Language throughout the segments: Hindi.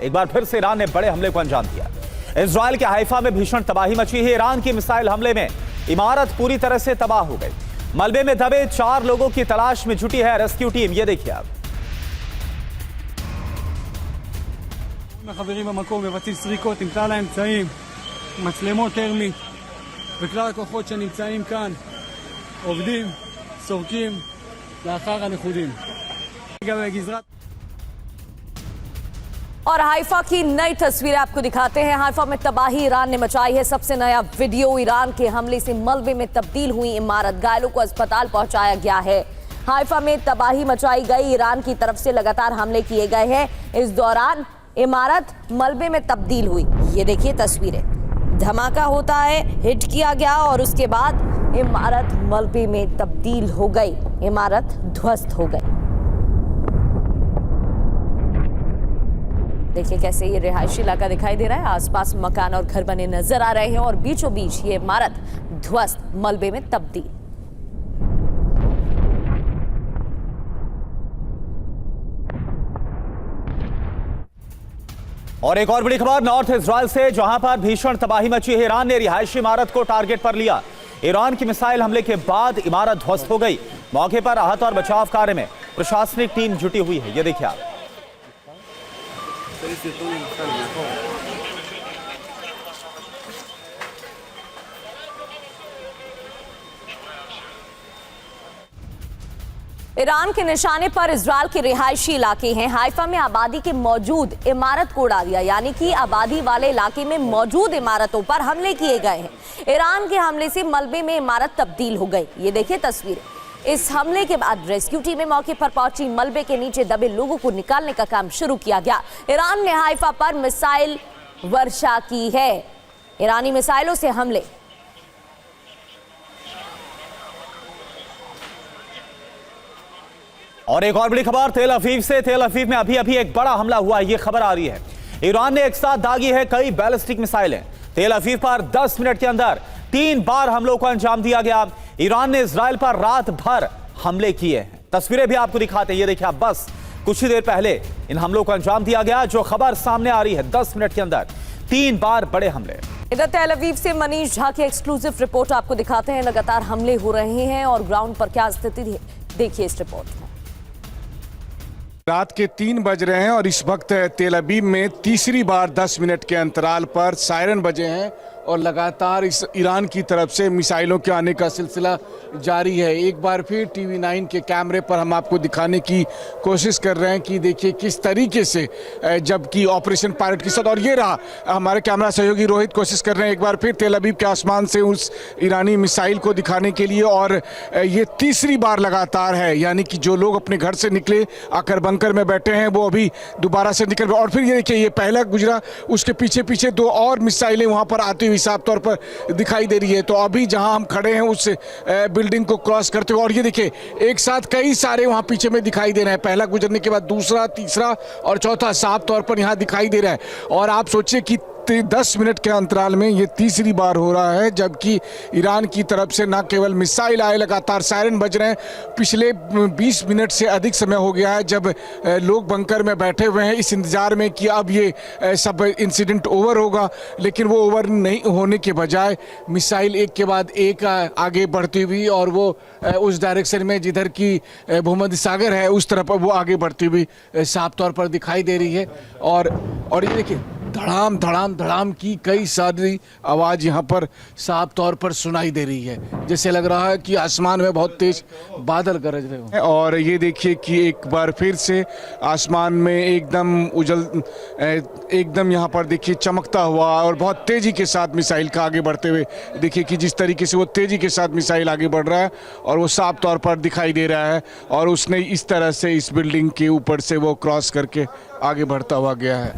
एक बार फिर से ईरान ने बड़े हमले को अंजाम दिया। इजराइल के हाइफा में भीषण तबाही मची है। ईरान की मिसाइल हमले में इमारत पूरी तरह से तबाह हो गई। मलबे में दबे 4 लोगों की तलाश में जुटी है रेस्क्यू टीम। ये देखिए आप। החברים במקום מבצעים סריקות עם כלל האמצעים, מצלמות טרמית וכלל הכוחות שנמצאים כאן עובדים, סורקים לאחר הנכודים. גזרת और हाइफा की नई तस्वीरें आपको दिखाते हैं। हाइफा में तबाही ईरान ने मचाई है। सबसे नया वीडियो, ईरान के हमले से मलबे में तब्दील हुई इमारत, घायलों को अस्पताल पहुंचाया गया है। हाइफा में तबाही मचाई गई। ईरान की तरफ से लगातार हमले किए गए हैं। इस दौरान इमारत मलबे में तब्दील हुई। ये देखिए तस्वीरें, धमाका होता है, हिट किया गया और उसके बाद इमारत मलबे में तब्दील हो गई। इमारत ध्वस्त हो गई। देखिए कैसे ये रिहायशी इलाका दिखाई दे रहा है। आसपास मकान और घर बने नजर आ रहे हैं और बीचों बीच ये इमारत ध्वस्त, मलबे में तब्दील। और एक और बड़ी खबर नॉर्थ इजराइल से, जहां पर भीषण तबाही मची है। ईरान ने रिहायशी इमारत को टारगेट पर लिया। ईरान की मिसाइल हमले के बाद इमारत ध्वस्त हो गई। मौके पर राहत और बचाव कार्य में प्रशासनिक टीम जुटी हुई है। ये देखिए आप। ईरान के निशाने पर इजराइल के रिहायशी इलाके हैं। हाइफा में आबादी के मौजूद इमारत को उड़ा दिया, यानी कि आबादी वाले इलाके में मौजूद इमारतों पर हमले किए गए हैं। ईरान के हमले से मलबे में इमारत तब्दील हो गई। ये देखिए तस्वीरें। इस हमले के बाद रेस्क्यू टीमें मौके पर पहुंची। मलबे के नीचे दबे लोगों को निकालने का काम शुरू किया गया। ईरान ने हाइफा पर मिसाइल वर्षा की है। ईरानी मिसाइलों से हमले। और एक और बड़ी खबर तेल अवीव से। तेल अवीव में अभी एक बड़ा हमला हुआ, ये खबर आ रही है। ईरान ने एक साथ दागी है कई बैलिस्टिक मिसाइलें। तेल अवीव पर 10 मिनट के अंदर 3 बार हमलों को अंजाम दिया गया। ईरान ने इजराइल पर रात भर हमले किए हैं। तस्वीरें भी आपको दिखाते हैं। ये देखिए आप, बस कुछ ही देर पहले इन हमलों को अंजाम दिया गया। जो खबर सामने आ रही है, 10 मिनट के अंदर 3 बार बड़े हमले। इधर तेल अवीव से मनीष झा की एक्सक्लूसिव रिपोर्ट आपको दिखाते हैं। लगातार हमले हो रहे हैं और ग्राउंड पर क्या स्थिति है, देखिए इस रिपोर्ट में। रात के 3 बज रहे हैं और इस वक्त तेल अवीव में तीसरी बार 10 मिनट के अंतराल पर सायरन बजे हैं और लगातार इस ईरान की तरफ से मिसाइलों के आने का सिलसिला जारी है। एक बार फिर टीवी 9 के कैमरे पर हम आपको दिखाने की कोशिश कर रहे हैं कि देखिए किस तरीके से जबकि ऑपरेशन पायलट के साथ, और ये रहा हमारे कैमरा सहयोगी रोहित, कोशिश कर रहे हैं एक बार फिर तेल अवीव के आसमान से उस ईरानी मिसाइल को दिखाने के लिए। और ये तीसरी बार लगातार है, यानी कि जो लोग अपने घर से निकले आकर बंकर में बैठे हैं वो अभी दोबारा से निकल। और फिर ये देखिए ये पहला गुजरा, उसके पीछे पीछे 2 और मिसाइलें वहाँ पर आती हुई साफ तौर पर दिखाई दे रही है। तो अभी जहां हम खड़े हैं उस बिल्डिंग को क्रॉस करते हुए, और ये देखिए एक साथ कई सारे वहां पीछे में दिखाई दे रहे हैं। पहला गुजरने के बाद दूसरा, तीसरा और चौथा साफ तौर पर यहां दिखाई दे रहा है। और आप सोचिए कि 10 मिनट के अंतराल में ये तीसरी बार हो रहा है, जबकि ईरान की तरफ से न केवल मिसाइल आए, लगातार सायरन बज रहे हैं। पिछले 20 मिनट से अधिक समय हो गया है जब लोग बंकर में बैठे हुए हैं इस इंतजार में कि अब ये सब इंसिडेंट ओवर होगा, लेकिन वो ओवर नहीं होने के बजाय मिसाइल एक के बाद एक आगे बढ़ती हुई, और वो उस डायरेक्शन में जिधर की भूमध्य सागर है उस तरफ वो आगे बढ़ती हुई साफ तौर पर दिखाई दे रही है। और ये देखिए धड़ाम धड़ाम धड़ाम की कई सारी आवाज़ यहाँ पर साफ तौर पर सुनाई दे रही है, जैसे लग रहा है कि आसमान में बहुत तेज बादल गरज रहे हो। और ये देखिए कि एक बार फिर से आसमान में एकदम यहाँ पर देखिए चमकता हुआ और बहुत तेज़ी के साथ मिसाइल का आगे बढ़ते हुए देखिए कि जिस तरीके से वो तेज़ी के साथ मिसाइल आगे बढ़ रहा है और वो साफ तौर पर दिखाई दे रहा है। और उसने इस तरह से इस बिल्डिंग के ऊपर से वो क्रॉस करके आगे बढ़ता हुआ गया है।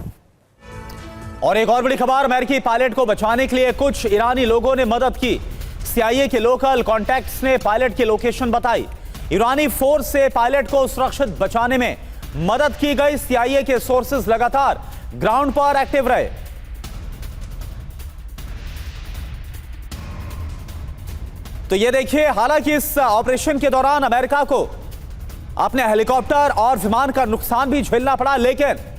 और एक और बड़ी खबर, अमेरिकी पायलट को बचाने के लिए कुछ ईरानी लोगों ने मदद की। सीआईए के लोकल कॉन्टैक्ट्स ने पायलट की लोकेशन बताई। ईरानी फोर्स से पायलट को सुरक्षित बचाने में मदद की गई। सीआईए के सोर्सेज लगातार ग्राउंड पर एक्टिव रहे। तो ये देखिए, हालांकि इस ऑपरेशन के दौरान अमेरिका को अपने हेलीकॉप्टर और विमान का नुकसान भी झेलना पड़ा, लेकिन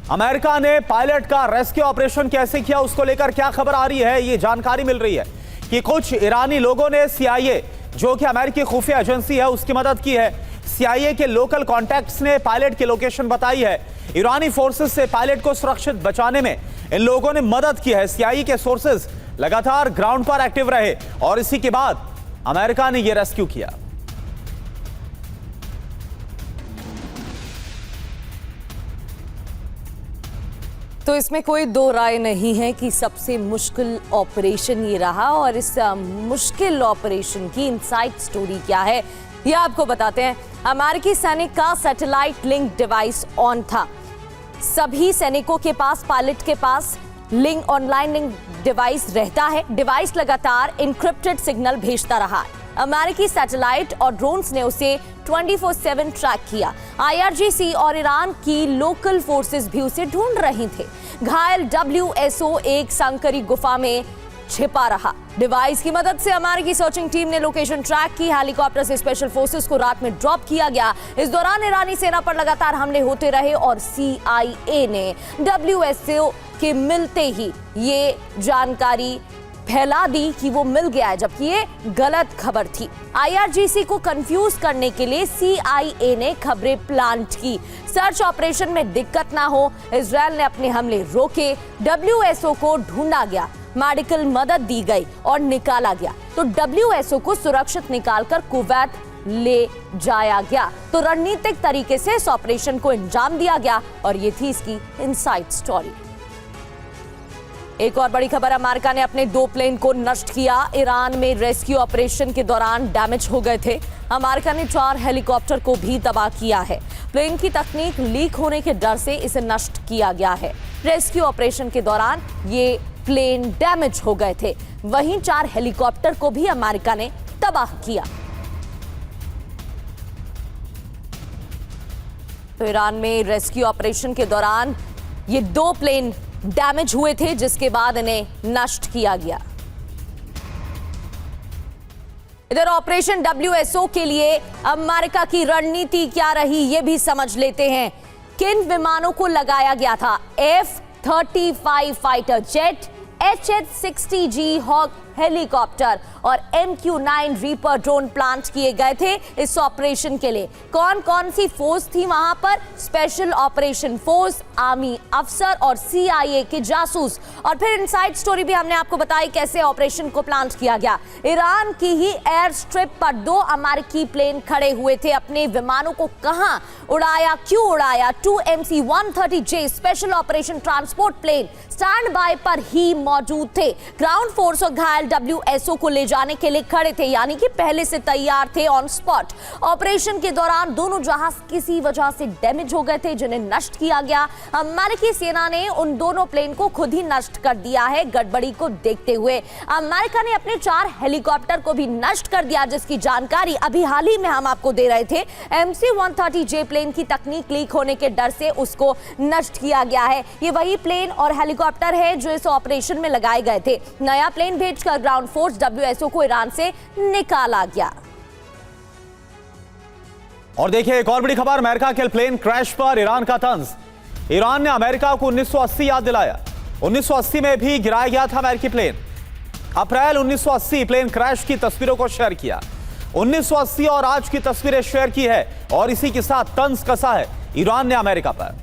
अमेरिका ने पायलट का रेस्क्यू ऑपरेशन कैसे किया, उसको लेकर क्या खबर आ रही है। ये जानकारी मिल रही है कि कुछ ईरानी लोगों ने CIA, जो कि अमेरिकी खुफिया एजेंसी है, उसकी मदद की है। CIA के लोकल कॉन्टैक्ट्स ने पायलट की लोकेशन बताई है। ईरानी फोर्सेस से पायलट को सुरक्षित बचाने में इन लोगों ने मदद की है। CIA के सोर्सेस लगातार ग्राउंड पर एक्टिव रहे और इसी के बाद अमेरिका ने यह रेस्क्यू किया। तो इसमें कोई दो राय नहीं है कि सबसे मुश्किल ऑपरेशन ये रहा और इस मुश्किल ऑपरेशन की इनसाइड स्टोरी क्या है ये आपको बताते हैं। अमेरिकी सैनिक का सैटेलाइट लिंक डिवाइस ऑन था। सभी सैनिकों के पास, पायलट के पास लिंक, ऑनलाइन लिंक डिवाइस रहता है। डिवाइस लगातार इनक्रिप्टेड सिग्नल भेजता रहा। अमेरिकी सैटेलाइट और ड्रोन्स ने उसे 24/7 ट्रैक किया। IRGC और ईरान की लोकल फोर्सेस भी उसे ढूंढ रही थे। घायल WSO एक संकरी गुफा में छिपा रहा। डिवाइस की मदद से अमेरिकी सर्चिंग टीम ने लोकेशन ट्रैक की। हेलीकॉप्टर से स्पेशल फोर्सेस को रात में ड्रॉप किया गया। इस दौरान ईरानी सेना पर लगातार हमले होते रहे और CIA ने WSO के मिलते ही ये जानकारी फैला दी कि वो मिल गया है, जबकि ये गलत खबर थी। IRGC को कंफ्यूज करने के लिए CIA ने खबरें प्लांट की। सर्च ऑपरेशन में दिक्कत ना हो, इजराइल ने अपने हमले रोके। WSO को ढूंढा गया, मेडिकल मदद दी गई और निकाला गया। तो WSO को सुरक्षित निकालकर कुवैत ले जाया गया। तो रणनीतिक तरीके से इस ऑपरेशन को अंजाम दिया गया और ये थी इसकी इनसाइड स्टोरी। एक और बड़ी खबर, अमेरिका ने अपने 2 प्लेन को नष्ट किया। ईरान में रेस्क्यू ऑपरेशन के दौरान डैमेज हो गए थे। अमेरिका ने 4 हेलीकॉप्टर को भी तबाह किया है। प्लेन की तकनीक लीक होने के डर से इसे नष्ट किया गया है। रेस्क्यू ऑपरेशन के दौरान ये प्लेन डैमेज हो गए थे। वहीं 4 हेलीकॉप्टर को भी अमेरिका ने तबाह किया। तो ईरान में रेस्क्यू ऑपरेशन के दौरान ये 2 प्लेन डैमेज हुए थे, जिसके बाद इन्हें नष्ट किया गया। इधर ऑपरेशन WSO के लिए अमेरिका की रणनीति क्या रही, ये भी समझ लेते हैं। किन विमानों को लगाया गया था? F-35 fighter jet, HH-60G Hawk helicopter और MQ-9 रीपर ड्रोन प्लांट किए गए थे इस ऑपरेशन के लिए। कौन कौन सी फोर्स थी वहां पर? स्पेशल ऑपरेशन फोर्स, आर्मी अफसर और CIA के जासूस। और फिर इनसाइड स्टोरी भी हमने आपको बताई कैसे ऑपरेशन को प्लांट किया गया। ईरान की ही एयर स्ट्रिप पर 2 अमेरिकी प्लेन खड़े हुए थे। अपने विमानों को कहां उड़ाया, क्यों उड़ाया? 2 MC-130J special operation transport plane standby पर ही मौजूद थे। ग्राउंड फोर्स और घायल WSO को ले जाने के लिए खड़े थे, यानी कि पहले से तैयार थे ऑन स्पॉट। ऑपरेशन के दौरान दोनों जहाज किसी वजह से डैमेज हो गए थे, जिन्हें नष्ट किया गया। अमेरिकी सेना ने उन दोनों प्लेन को खुद ही नष्ट कर दिया है। गड़बड़ी को देखते हुए अमेरिका ने अपने 4 हेलीकॉप्टर को भी नष्ट कर दिया, जिसकी जानकारी अभी हाल ही में हम आपको दे रहे थे। MC-130J प्लेन की तकनीक लीक होने के डर से उसको नष्ट किया गया है। ये वही प्लेन और हेलीकॉप्टर है जो इस ऑपरेशन में लगाए गए थे। नया प्लेन भेजकर ग्राउंड फोर्स WSO को ईरान से निकाला गया। और देखिए एक और बड़ी खबर, अमेरिका के प्लेन क्रैश पर ईरान का तंज। ईरान ने अमेरिका को 1980 याद दिलाया। 1980 में भी गिराया गया था अमेरिकी प्लेन। अप्रैल 1980 प्लेन क्रैश की तस्वीरों को शेयर किया। 1980 और आज की तस्वीरें शेयर की है और इसी के साथ तंज कसा है ईरान ने अमेरिका पर।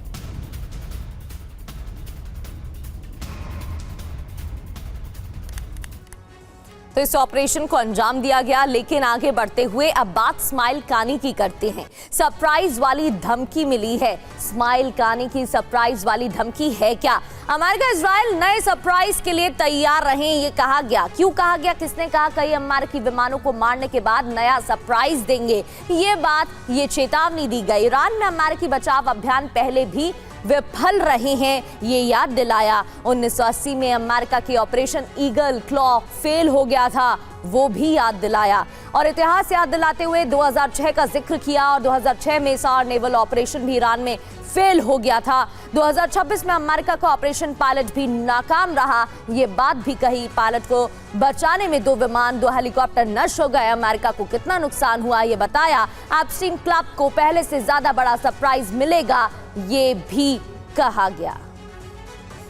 तो इस ऑपरेशन को अंजाम दिया गया, लेकिन आगे बढ़ते हुए अब बात स्माइल कानी की करते हैं। सरप्राइज वाली धमकी मिली है। स्माइल कानी की सरप्राइज वाली धमकी है क्या? अमेरिका इजराइल नए सरप्राइज के लिए तैयार रहे, ये कहा गया। क्यों कहा गया, किसने कहा? कई अमेरिकी विमानों को मारने के बाद नया सरप्राइज देंगे, ये चेतावनी दी गई। ईरान में अमेरिकी बचाव अभियान पहले भी विफल रहे हैं, ये याद दिलाया। 1980 में अमेरिका की ऑपरेशन ईगल क्लॉ फेल हो गया था, वो भी याद दिलाया। और इतिहास याद दिलाते हुए 2006 का जिक्र किया और 2006 में SAR नेवल ऑपरेशन भी ईरान में फेल हो गया था। 2026 में अमेरिका का ऑपरेशन पायलट भी नाकाम रहा, ये बात भी कही। पायलट को बचाने में 2 विमान, 2 हेलीकॉप्टर नष्ट हो गए। अमेरिका को कितना नुकसान हुआ ये बताया। एप्स्टीन क्लब को पहले से ज्यादा बड़ा सरप्राइज मिलेगा, ये भी कहा गया।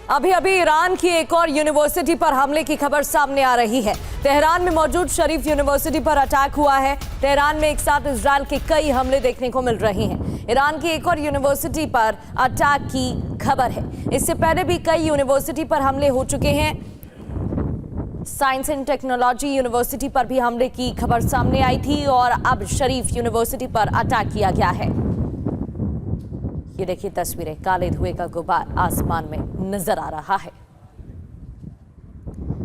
अभी अभी ईरान की एक और यूनिवर्सिटी पर हमले की खबर सामने आ रही है। तेहरान में मौजूद शरीफ यूनिवर्सिटी पर अटैक हुआ है। तेहरान में एक साथ इजराइल के कई हमले देखने को मिल रहे हैं। ईरान की एक और यूनिवर्सिटी पर अटैक की खबर है। इससे पहले भी कई यूनिवर्सिटी पर हमले हो चुके हैं। साइंस एंड टेक्नोलॉजी यूनिवर्सिटी पर भी हमले की खबर सामने आई थी और अब शरीफ यूनिवर्सिटी पर अटैक किया गया है। ये देखिए तस्वीरें, काले धुएं का गुबार आसमान में नजर आ रहा है।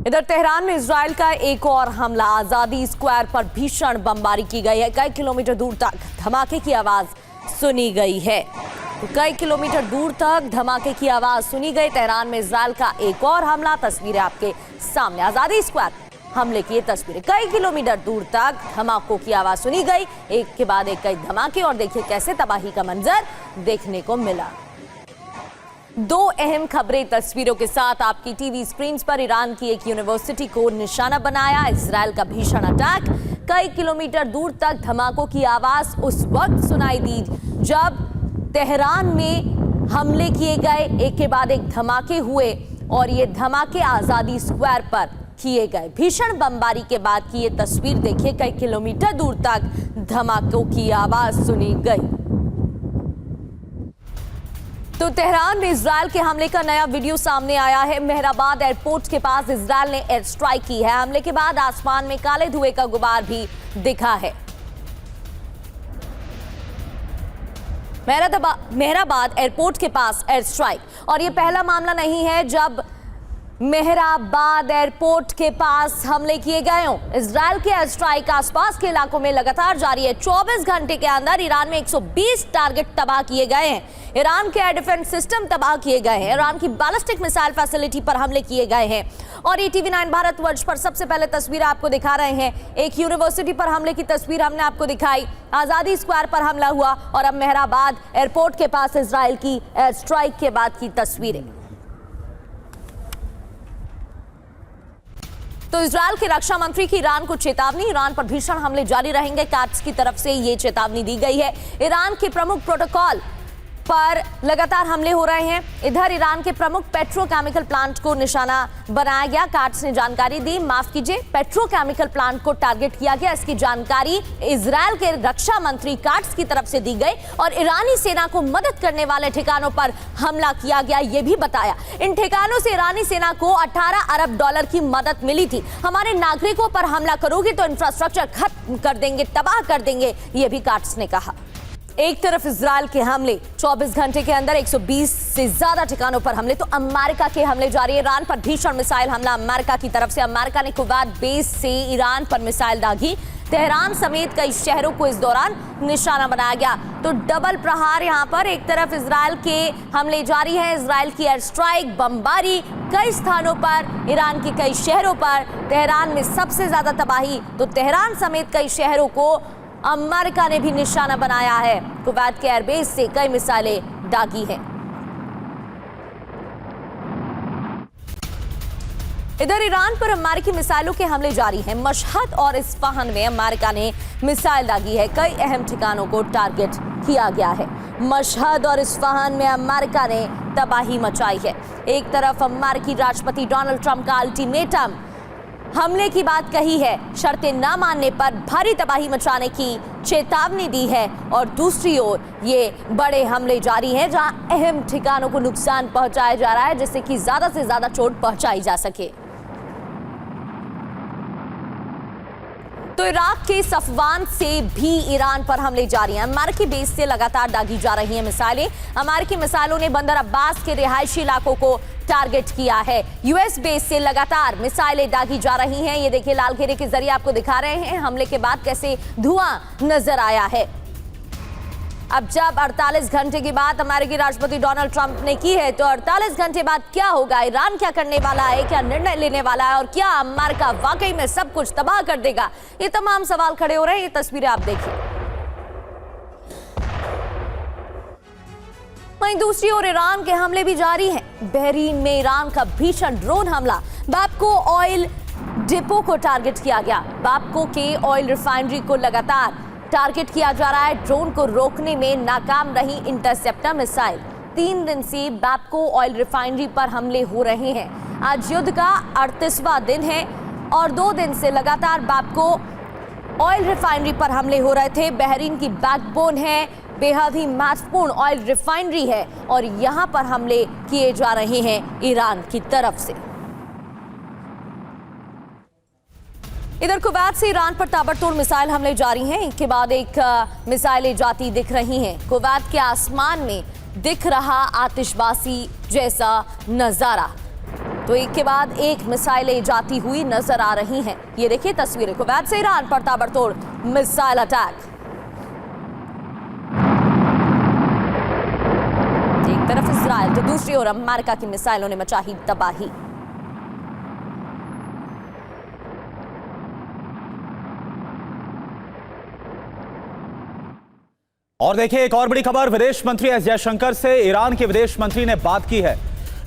इधर तेहरान में इजराइल का एक और हमला, आजादी स्क्वायर पर भीषण बमबारी की गई है। कई किलोमीटर दूर तक धमाके की आवाज सुनी गई है। तो कई किलोमीटर दूर तक धमाके की आवाज सुनी गई। तेहरान में इजराइल का एक और हमला, तस्वीरें आपके सामने, आजादी स्क्वायर हमले की ये तस्वीरें। कई किलोमीटर दूर तक धमाकों की आवाज सुनी गई, एक के बाद एक कई धमाके, और देखिए कैसे तबाही का मंजर देखने को मिला। दो अहम खबरें तस्वीरों के साथ आपकी टीवी स्क्रीन पर। ईरान की एक यूनिवर्सिटी को निशाना बनाया इजराइल का भीषण अटैक। कई किलोमीटर दूर तक धमाकों की आवाज उस वक्त सुनाई दी जब तेहरान में हमले किए गए, एक के बाद एक धमाके हुए, और ये धमाके आजादी स्क्वायर पर किए गए। भीषण बमबारी के बाद की ये तस्वीर देखिए, कई किलोमीटर दूर तक धमाकों की आवाज सुनी गई। तो तेहरान में इजराइल के हमले का नया वीडियो सामने आया है। मेहराबाद एयरपोर्ट के पास इजराइल ने एयर स्ट्राइक की है। हमले के बाद आसमान में काले धुएं का गुबार भी दिखा है। मेहराबाद एयरपोर्ट के पास एयर स्ट्राइक, और यह पहला मामला नहीं है जब मेहराबाद एयरपोर्ट के पास हमले किए गए हों। इजराइल के एयर स्ट्राइक आसपास के इलाकों में लगातार जारी है। 24 घंटे के अंदर ईरान में 120 टारगेट तबाह किए गए हैं। ईरान के एयर डिफेंस सिस्टम तबाह किए गए हैं। ईरान की बैलिस्टिक मिसाइल फैसिलिटी पर हमले किए गए हैं। और ये TV9 भारतवर्ष पर सबसे पहले तस्वीर आपको दिखा रहे हैं। एक यूनिवर्सिटी पर हमले की तस्वीर हमने आपको दिखाई, आजादी स्क्वायर पर हमला हुआ, और अब मेहराबाद एयरपोर्ट के पास इजराइल की एयर स्ट्राइक के बाद की तस्वीरें। तो इजराइल के रक्षा मंत्री की ईरान को चेतावनी, ईरान पर भीषण हमले जारी रहेंगे। काट्स की तरफ से ये चेतावनी दी गई है। ईरान के प्रमुख प्रोटोकॉल पर लगातार हमले हो रहे हैं। इधर ईरान के प्रमुख पेट्रोकेमिकल प्लांट को निशाना बनाया गया। काट्स ने जानकारी दी, माफ कीजिए, पेट्रोकेमिकल प्लांट को टारगेट किया गया। इसकी जानकारी इजराइल के रक्षा मंत्री काट्स की तरफ से दी गई, और ईरानी सेना को मदद करने वाले ठिकानों पर हमला किया गया, यह भी बताया। इन ठिकानों से ईरानी सेना को 18 अरब डॉलर की मदद मिली थी। हमारे नागरिकों पर हमला करोगे तो इंफ्रास्ट्रक्चर खत्म कर देंगे, तबाह कर देंगे, यह भी काट्स ने कहा। एक तरफ इजराइल के हमले, 24 घंटे के अंदर 120 से ज्यादा ठिकानों पर हमले, तो अमेरिका के हमले जारी है। ईरान पर भीषण मिसाइल हमला अमेरिका की तरफ से। अमेरिका ने कुवैत बेस से ईरान पर मिसाइल दागी। तेहरान समेत कई शहरों को इस दौरान निशाना बनाया गया। तो डबल प्रहार यहां पर, एक तरफ इजराइल के हमले जारी है, इजराइल की एयर स्ट्राइक, बमबारी कई स्थानों पर, ईरान के कई शहरों पर। तेहरान में सबसे ज्यादा तबाही, तो तेहरान समेत कई शहरों को अमेरिका ने भी निशाना बनाया है। कुवैत के एयरबेस से कई मिसाइलें दागी हैं। इधर ईरान पर अमेरिकी मिसाइलों के हमले जारी हैं। मशहद और इस्फहान में अमेरिका ने मिसाइल दागी है। कई अहम ठिकानों को टारगेट किया गया है। मशहद और इस्फहान में अमेरिका ने तबाही मचाई है। एक तरफ अमेरिकी राष्ट्रपति डोनाल्ड ट्रंप का अल्टीमेटम, हमले की बात कही है, शर्तें न मानने पर भारी तबाही मचाने की चेतावनी दी है, और दूसरी ओर ये बड़े हमले जारी हैं जहां अहम ठिकानों को नुकसान पहुंचाया जा रहा है, जिससे कि ज्यादा से ज्यादा चोट पहुंचाई जा सके। तो इराक के सफवान से भी ईरान पर हमले जारी हैं। अमेरिकी बेस से लगातार दागी जा रही हैं मिसाइलें। अमेरिकी मिसाइलों ने बंदर अब्बास के रिहायशी इलाकों को टारगेट किया है। यूएस बेस से लगातार मिसाइलें दागी जा रही हैं। ये देखिए लाल घेरे के जरिए आपको दिखा रहे हैं हमले के बाद कैसे धुआं नजर आया है। अब जब 48 घंटे की बात अमेरिकी राष्ट्रपति डोनाल्ड ट्रंप ने की है, तो 48 घंटे बाद क्या होगा, ईरान क्या करने वाला है, क्या निर्णय लेने वाला है, और क्या अमेरिका वाकई में सब कुछ तबाह कर देगा, ये तमाम सवाल खड़े हो रहे हैं। ये तस्वीरें आप देखिए। वहीं दूसरी ओर ईरान के हमले भी जारी हैं। बहरीन में ईरान का भीषण ड्रोन हमला, बापको ऑयल डिपो को टारगेट किया गया। बापको के ऑयल रिफाइनरी को लगातार टारगेट किया जा रहा है। ड्रोन को रोकने में नाकाम रही इंटरसेप्टर मिसाइल। 3 दिन से बैपको ऑयल रिफाइनरी पर हमले हो रहे हैं। आज युद्ध का 38वां दिन है और 2 दिन से लगातार बैपको ऑयल रिफाइनरी पर हमले हो रहे थे। बहरीन की बैकबोन है, बेहद ही महत्वपूर्ण ऑयल रिफाइनरी है और यहां पर हमले किए जा रहे हैं ईरान की तरफ से। इधर कुवैत से ईरान पर ताबड़तोड़ मिसाइल हमले जारी हैं। एक के बाद एक मिसाइलें जाती दिख रही हैं। कुवैत के आसमान में दिख रहा आतिशबाजी जैसा नजारा, तो एक के बाद एक मिसाइलें जाती हुई नजर आ रही हैं। ये देखिए तस्वीरें, कुवैत से ईरान पर ताबड़तोड़ मिसाइल अटैक। एक तरफ इजराइल तो दूसरी ओर अमेरिका की मिसाइलों ने मचाही तबाही। और देखिए एक और बड़ी खबर, विदेश मंत्री एस जयशंकर से ईरान के विदेश मंत्री ने बात की है।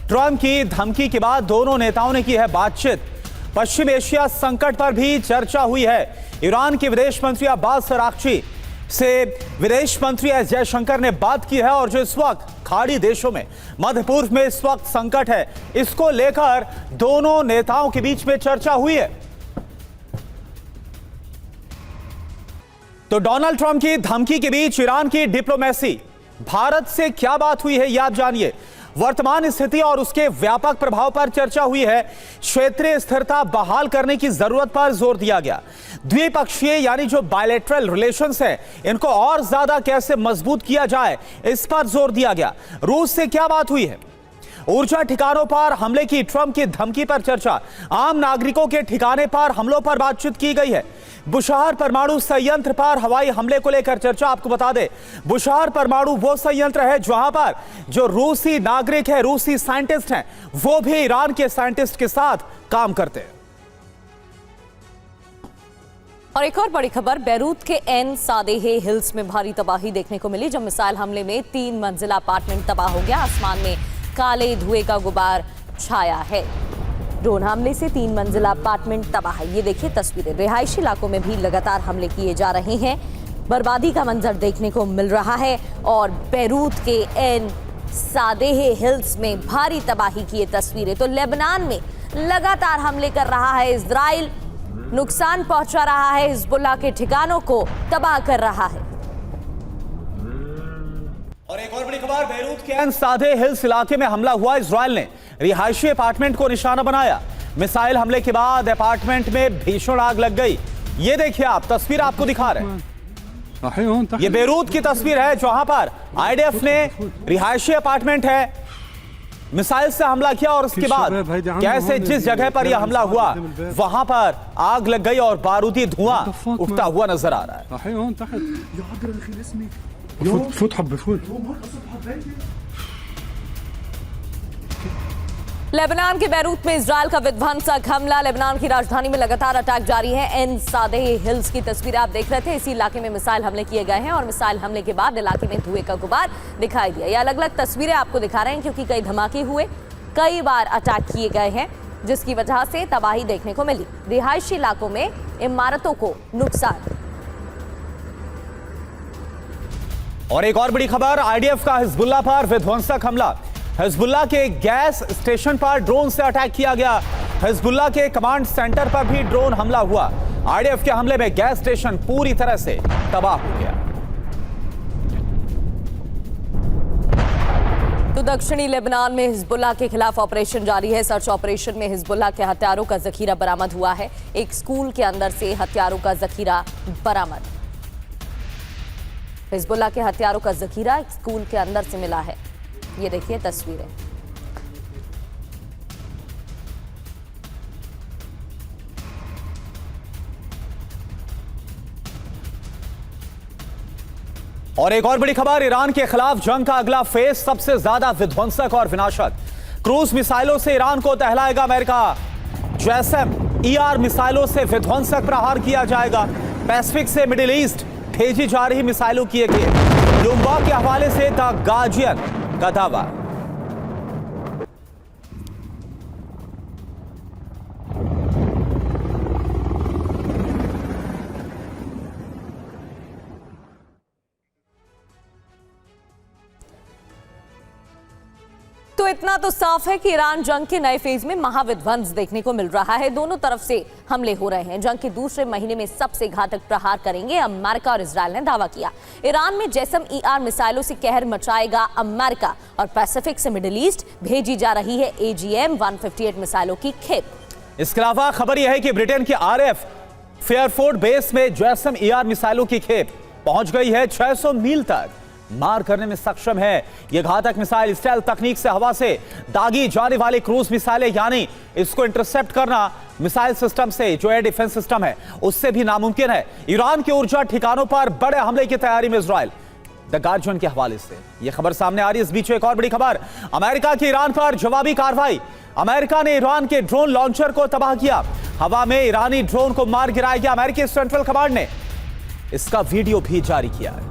ट्रंप की धमकी के बाद दोनों नेताओं ने की है बातचीत। पश्चिम एशिया संकट पर भी चर्चा हुई है। ईरान के विदेश मंत्री अब्बास अराक्ची से विदेश मंत्री एस जयशंकर ने बात की है और जो इस वक्त खाड़ी देशों में, मध्य पूर्व में इस वक्त संकट है, इसको लेकर दोनों नेताओं के बीच में चर्चा हुई है। तो डोनाल्ड ट्रंप की धमकी के बीच ईरान की डिप्लोमेसी, भारत से क्या बात हुई है यह आप जानिए। वर्तमान स्थिति और उसके व्यापक प्रभाव पर चर्चा हुई है। क्षेत्रीय स्थिरता बहाल करने की जरूरत पर जोर दिया गया। द्विपक्षीय यानी जो बायलैटरल रिलेशंस है, इनको और ज्यादा कैसे मजबूत किया जाए, इस पर जोर दिया गया। रूस से क्या बात हुई है। ऊर्जा ठिकानों पर हमले की ट्रंप की धमकी पर चर्चा। आम नागरिकों के ठिकाने पर हमलों पर बातचीत की गई है। बुशाहर परमाणु संयंत्र पर हवाई हमले को लेकर चर्चा। आपको बता दें, बुशाहर परमाणु वो संयंत्र है जहां पर जो रूसी नागरिक है, रूसी साइंटिस्ट हैं, वो भी ईरान के साइंटिस्ट के साथ काम करते हैं। और एक और बड़ी खबर, बैरूत के एन सादेह हिल्स में भारी तबाही देखने को मिली जब मिसाइल हमले में 3 मंजिला अपार्टमेंट तबाह हो गया। आसमान में काले धुएं का गुबार छाया है। ड्रोन हमले से 3 मंजिला अपार्टमेंट तबाह। ये देखिए तस्वीरें, रिहायशी इलाकों में भी लगातार हमले किए जा रहे हैं। बर्बादी का मंजर देखने को मिल रहा है और बैरूत के एन सादेह हिल्स में भारी तबाही की ये तस्वीरें। तो लेबनान में लगातार हमले कर रहा है इजराइल, नुकसान पहुंचा रहा है, हिजबुल्लाह के ठिकानों को तबाह कर रहा है। और एक और बड़ी खबर, बैरूत के एन सादेह हिल्स इलाके में हमला हुआ। इजराइल ने रिहायशी अपार्टमेंट को निशाना बनाया। मिसाइल हमले के बाद अपार्टमेंट में भीषण आग लग गई। ये देखिए आप, तस्वीर आपको दिखा रहे हैं। ये बैरूत की तस्वीर है जहां पर आईडीएफ ने रिहायशी अपार्टमेंट है, मिसाइल से हमला किया और उसके बाद कैसे जिस जगह पर यह हमला हुआ वहां पर आग लग गई और बारूदी धुआं उठता हुआ नजर आ रहा है। लेबनान के बैरूत में इजराइल का विध्वंसक हमला। लेबनान की राजधानी में लगातार अटैक जारी है। एन सादेह हिल्स की तस्वीर आप देख रहे थे। इसी इलाके में मिसाइल हमले किए गए हैं और मिसाइल हमले के बाद इलाके में धुएं का गुबार दिखाई दिया। ये अलग अलग तस्वीरें आपको दिखा रहे हैं क्योंकि कई धमाके हुए, कई बार अटैक किए गए हैं, जिसकी वजह से तबाही देखने को मिली। रिहायशी इलाकों में इमारतों को नुकसान। और एक और बड़ी खबर, आईडीएफ का हिजबुल्लाह पर विध्वंसक हमला। हिजबुल्लाह के गैस स्टेशन पर ड्रोन से अटैक किया गया। हिजबुल्लाह के कमांड सेंटर पर भी ड्रोन हमला हुआ। आईडीएफ के हमले में गैस स्टेशन पूरी तरह से तबाह हो गया। तो दक्षिणी लेबनान में हिजबुल्लाह के खिलाफ ऑपरेशन जारी है। सर्च ऑपरेशन में हिजबुल्लाह के हथियारों का जखीरा बरामद हुआ है। एक स्कूल के अंदर से हथियारों का जखीरा बरामद। हिजबुल्लाह के हथियारों का जखीरा एक स्कूल के अंदर से मिला है। ये देखिए तस्वीरें। और एक और बड़ी खबर, ईरान के खिलाफ जंग का अगला फेज सबसे ज्यादा विध्वंसक और विनाशक। क्रूज मिसाइलों से ईरान को दहलाएगा अमेरिका। जैसम ईआर मिसाइलों से विध्वंसक प्रहार किया जाएगा। पैसिफिक से मिडिल ईस्ट भेजी जा रही मिसाइलों की एक ब्लूमबर्ग के हवाले से द गार्जियन का दावा। इतना तो साफ है कि ईरान जंग के नए फेज में महाविध्वंस देखने को मिल रहा है। दोनों तरफ से हमले हो रहे हैं। जंग के दूसरे महीने में सबसे घातक प्रहार करेंगे अमेरिका और इजरायल ने दावा किया। ईरान में जैसम ER मिसाइलों से कहर मचाएगा अमेरिका और पैसिफिक से मिडिल ईस्ट भेजी जा रही है AGM-158 मिसाइलों की खेप। इसके अलावा खबर यह है कि ब्रिटेन के RF फेयरफोर्ड बेस में जैसम ER मिसाइलों की खेप पहुंच गई है। 600 मील तक मार करने में सक्षम है। यह घातक मिसाइल स्टेल्थ तकनीक से हवा से दागी जाने वाली क्रूज मिसाइलें, यानी इसको इंटरसेप्ट करना मिसाइल सिस्टम से, जो एयर डिफेंस सिस्टम है, उससे भी नामुमकिन है। ईरान के ऊर्जा ठिकानों पर बड़े हमले की तैयारी में इजराइल। द गार्जियन के हवाले से यह खबर सामने आ रही है। इस बीच एक और बड़ी खबर, अमेरिका की ईरान पर जवाबी कार्रवाई। अमेरिका ने ईरान के ड्रोन लॉन्चर को तबाह किया। हवा में ईरानी ड्रोन को मार गिराया गया। अमेरिकी सेंट्रल कमांड ने इसका वीडियो भी जारी किया है।